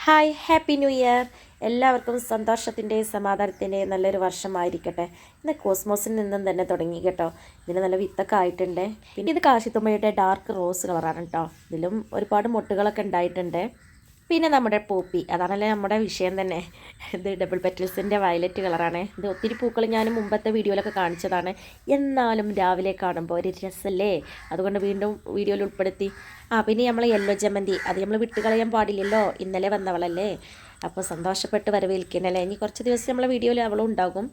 Hi happy new year. എല്ലാവർക്കും സന്തോഷത്തിൻ്റെയും സമാധാനത്തിൻ്റെയും നല്ലൊരു വർഷമായിരിക്കട്ടെ. ഇന്ന് കോസ്മോസിൽ നിന്നും തന്നെ തുടങ്ങി കേട്ടോ. ഇതിന് നല്ല വിത്തൊക്കെ ആയിട്ടുണ്ട്. പിന്നെ ഇത് കാശിത്തുമ്പയുടെ ഡാർക്ക് റോസ് കളറാണ് കേട്ടോ. ഇതിലും ഒരുപാട് മൊട്ടുകളൊക്കെ ഉണ്ടായിട്ടുണ്ട്. പിന്നെ നമ്മുടെ പോപ്പി, അതാണല്ലേ നമ്മുടെ വിഷയം തന്നെ. ഇത് ഡബിൾ പെറ്റൽസിൻ്റെ വയലറ്റ് കളറാണ്. ഇത് ഒത്തിരി പൂക്കൾ ഞാൻ മുമ്പത്തെ വീഡിയോയിലൊക്കെ കാണിച്ചതാണ്. എന്നാലും രാവിലെ കാണുമ്പോൾ ഒരു രസമല്ലേ, അതുകൊണ്ട് വീണ്ടും വീഡിയോയിൽ ഉൾപ്പെടുത്തി. പിന്നെ നമ്മൾ യെല്ലോ ജമന്തി, അത് നമ്മൾ വിട്ടുകളയാൻ പാടില്ലല്ലോ, ഇന്നലെ വന്നവളല്ലേ, അപ്പോൾ സന്തോഷപ്പെട്ട് വരവേൽക്കണല്ലേ. ഇനി കുറച്ച് ദിവസം നമ്മളെ വീഡിയോയിൽ അവളും ഉണ്ടാകും.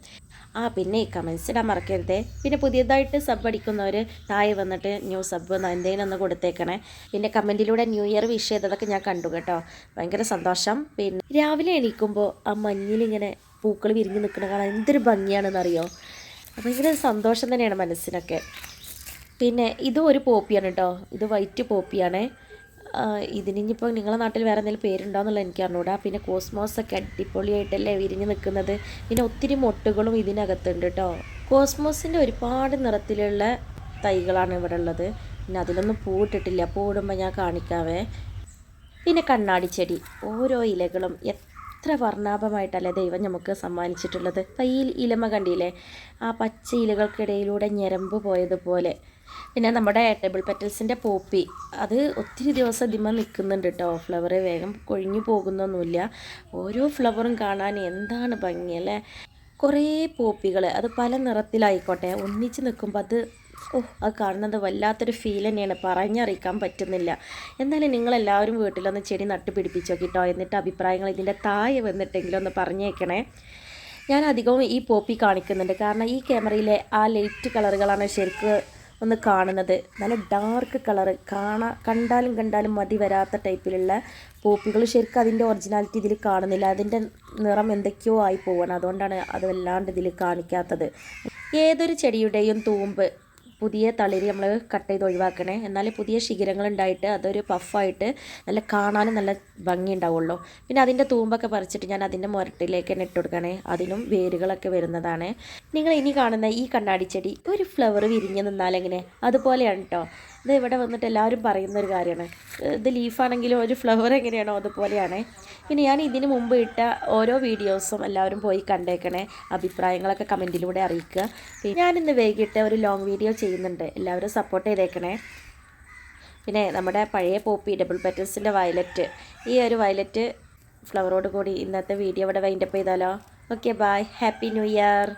പിന്നെ കമൻസ് ഇടാൻ മറക്കരുതേ. പിന്നെ പുതിയതായിട്ട് സബ് അടിക്കുന്നവർ താഴെ വന്നിട്ട് ന്യൂ സബ് എന്തെങ്കിലും ഒന്ന് കൊടുത്തേക്കണേ. പിന്നെ കമൻറ്റിലൂടെ ന്യൂ ഇയർ വിഷ് ചെയ്തതൊക്കെ ഞാൻ കണ്ടു കേട്ടോ. ഭയങ്കര സന്തോഷം. പിന്നെ രാവിലെ എണീക്കുമ്പോൾ ആ മഞ്ഞിലിങ്ങനെ പൂക്കൾ വിരിഞ്ഞ് നിൽക്കുന്ന കാണാൻ എന്തൊരു ഭംഗിയാണെന്നറിയോ. ഭയങ്കര സന്തോഷം തന്നെയാണ് മനസ്സിനൊക്കെ. പിന്നെ ഇതും ഒരു പോപ്പിയാണ് കേട്ടോ. ഇത് വൈറ്റ് പോപ്പിയാണ്. ഇതിനിപ്പോൾ നിങ്ങളുടെ നാട്ടിൽ വേറെ എന്തെങ്കിലും പേരുണ്ടോയെന്നുള്ള എനിക്ക് അറിഞ്ഞൂടാ. പിന്നെ കോസ്മോസൊക്കെ അടിപൊളിയായിട്ടല്ലേ വിരിഞ്ഞ് നിൽക്കുന്നത്. പിന്നെ ഒത്തിരി മൊട്ടുകളും ഇതിനകത്തുണ്ട് കേട്ടോ. കോസ്മോസിൻ്റെ ഒരുപാട് നിറത്തിലുള്ള തൈകളാണ് ഇവിടെ ഉള്ളത്. പിന്നെ അതിലൊന്നും പൂവിട്ടിട്ടില്ല, പൂവിടുമ്പോൾ ഞാൻ കാണിക്കാവേ. പിന്നെ കണ്ണാടിച്ചെടി, ഓരോ ഇലകളും എത്ര വർണ്ണാഭമായിട്ടല്ലേ ദൈവം നമുക്ക് സമ്മാനിച്ചിട്ടുള്ളത്. ഈ ഇലമ കണ്ടില്ലേ, ആ പച്ച ഇലകൾക്കിടയിലൂടെ ഞരമ്പ് പോയതുപോലെ. പിന്നെ നമ്മുടെ ടേബിൾ പെറ്റൽസിൻ്റെ പോപ്പി, അത് ഒത്തിരി ദിവസം ഇതിമ നിൽക്കുന്നുണ്ട് കേട്ടോ. ഫ്ലവർ വേഗം കൊഴിഞ്ഞു പോകുന്നൊന്നുമില്ല. ഓരോ ഫ്ലവറും കാണാൻ എന്താണ് ഭംഗിയല്ലേ. കുറേ പോപ്പികൾ, അത് പല നിറത്തിലായിക്കോട്ടെ, ഒന്നിച്ച് നിൽക്കുമ്പോൾ അത് കാണുന്നത് വല്ലാത്തൊരു ഫീൽ തന്നെയാണ്, പറഞ്ഞറിയിക്കാൻ പറ്റുന്നില്ല. എന്നാലും നിങ്ങളെല്ലാവരും വീട്ടിലൊന്ന് ചെടി നട്ടുപിടിപ്പിച്ച് നോക്കിട്ടോ. എന്നിട്ട് അഭിപ്രായങ്ങൾ ഇതിൻ്റെ താഴെ വന്നിട്ടെങ്കിലും ഒന്ന് പറഞ്ഞേക്കണേ. ഞാൻ അധികവും ഈ പോപ്പി കാണിക്കുന്നുണ്ട്, കാരണം ഈ ക്യാമറയിലെ ആ ലൈറ്റ് കളറുകളാണ് ശരിക്ക് ഒന്ന് കാണുന്നത്. നല്ല ഡാർക്ക് കളറ്, കണ്ടാലും മതി വരാത്ത ടൈപ്പിലുള്ള പോപ്പികൾ. ശരിക്കും അതിൻ്റെ ഒറിജിനാലിറ്റി ഇതിൽ കാണുന്നില്ല. അതിൻ്റെ നിറം എന്തൊക്കെയോ ആയി പോവാണ്, അതുകൊണ്ടാണ് അത് വല്ലാണ്ട് ഇതിൽ കാണിക്കാത്തത്. ഏതൊരു ചെടിയുടെയും തൂമ്പ് പുതിയ തളിര് നമ്മൾ കട്ട് ചെയ്ത് ഒഴിവാക്കണേ. എന്നാലും പുതിയ ശിഖരങ്ങളുണ്ടായിട്ട് അതൊരു പഫായിട്ട് നല്ല കാണാനും നല്ല ഭംഗി ഉണ്ടാവുള്ളൂ. പിന്നെ അതിൻ്റെ തൂമ്പൊക്കെ പറിച്ചിട്ട് ഞാൻ അതിൻ്റെ മുരട്ടിലേക്ക് തന്നെ ഇട്ട് കൊടുക്കണേ. അതിനും വേരുകളൊക്കെ വരുന്നതാണ്. നിങ്ങൾ ഇനി കാണുന്ന ഈ കണ്ണാടിച്ചെടി ഒരു ഫ്ലവർ വിരിഞ്ഞ് നിന്നാലെങ്ങനെ, അതുപോലെയാണ് കേട്ടോ. ഇത് ഇവിടെ വന്നിട്ട് എല്ലാവരും പറയുന്നൊരു കാര്യമാണ്. ഇത് ലീഫാണെങ്കിലും ഒരു ഫ്ലവർ എങ്ങനെയാണോ അതുപോലെയാണ്. പിന്നെ ഞാൻ ഇതിന് മുമ്പ് ഇട്ട ഓരോ വീഡിയോസും എല്ലാവരും പോയി കണ്ടേക്കണേ. അഭിപ്രായങ്ങളൊക്കെ കമൻറ്റിലൂടെ അറിയിക്കുക. പിന്നെ ഞാനിന്ന് വൈകിട്ട് ഒരു ലോങ് വീഡിയോ ചെയ്യുന്നുണ്ട്, എല്ലാവരും സപ്പോർട്ട് ചെയ്തേക്കണേ. പിന്നെ നമ്മുടെ പഴയ പോപ്പി ഡബിൾ പെറ്റൽസിൻ്റെ വയലറ്റ്, ഈ ഒരു വയലറ്റ് ഫ്ലവറോട് കൂടി ഇന്നത്തെ വീഡിയോ ഇവിടെ വൈൻഡപ്പ് ചെയ്താലോ. Okay, bye, happy new year.